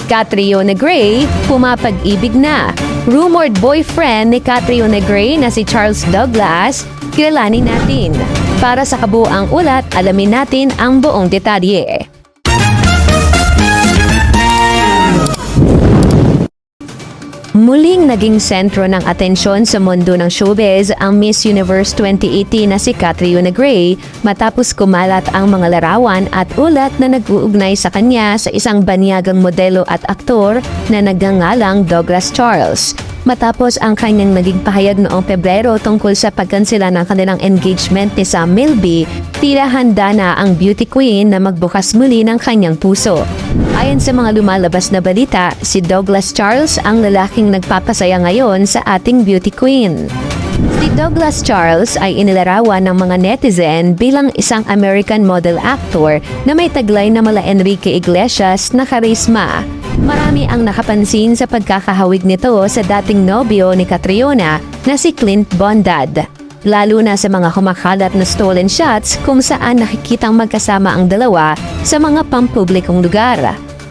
Catriona Gray, pumapag-ibig na. Rumored boyfriend ni Catriona Gray na si Charles Douglas, kilalanin natin. Para sa kabuuang ulat, alamin natin ang buong detalye. Muling naging sentro ng atensyon sa mundo ng showbiz ang Miss Universe 2018 na si Catriona Gray matapos kumalat ang mga larawan at ulat na nag-uugnay sa kanya sa isang banyagang modelo at aktor na nagngangalang Douglas Charles. Matapos ang kanyang naging pahayag noong Pebrero tungkol sa pagkansela ng kanilang engagement ni Sam Milby, tila handa na ang beauty queen na magbukas muli ng kanyang puso. Ayon sa mga lumalabas na balita, si Douglas Charles ang lalaking nagpapasaya ngayon sa ating beauty queen. Si Douglas Charles ay inilarawan ng mga netizen bilang isang American model actor na may taglay na mala Enrique Iglesias na karisma. Marami ang nakapansin sa pagkakahawig nito sa dating nobyo ni Catriona na si Clint Bondad. Lalo na sa mga kumakalat na stolen shots kung saan nakikitang magkasama ang dalawa sa mga pampublikong lugar.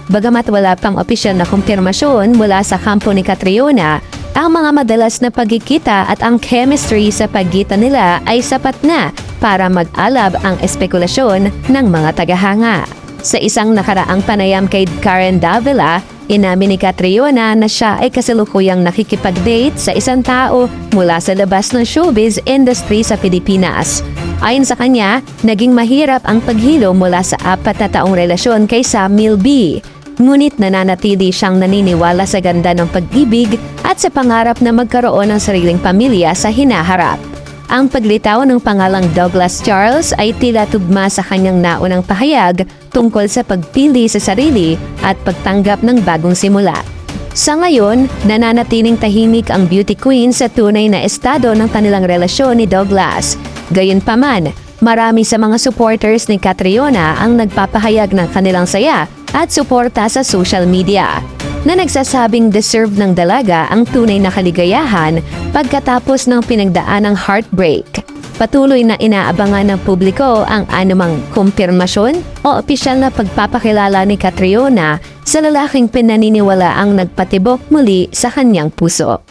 Bagamat wala pang opisyal na kumpirmasyon mula sa kampo ni Catriona, ang mga madalas na pagkikita at ang chemistry sa pagitan nila ay sapat na para mag-alab ang espekulasyon ng mga tagahanga. Sa isang nakaraang panayam kay Karen Davila, inamin ni Catriona na siya ay kasalukuyang nakikipag-date sa isang tao mula sa labas ng showbiz industry sa Pilipinas. Ayon sa kanya, naging mahirap ang paghilo mula sa 4 na taong relasyon kay Sam Milby. Ngunit nananatili siyang naniniwala sa ganda ng pag-ibig at sa pangarap na magkaroon ng sariling pamilya sa hinaharap. Ang paglitaw ng pangalang Douglas Charles ay tila tugma sa kanyang naunang pahayag tungkol sa pagpili sa sarili at pagtanggap ng bagong simula. Sa ngayon, nananatiling tahimik ang beauty queen sa tunay na estado ng kanilang relasyon ni Douglas. Gayunpaman, marami sa mga supporters ni Catriona ang nagpapahayag ng kanilang saya at suporta sa social media, na nagsasabing deserve ng dalaga ang tunay na kaligayahan pagkatapos ng pinagdaanang heartbreak. Patuloy na inaabangan ng publiko ang anumang kumpirmasyon o opisyal na pagpapakilala ni Catriona sa lalaking pinaniniwala ang nagpatibok muli sa kanyang puso.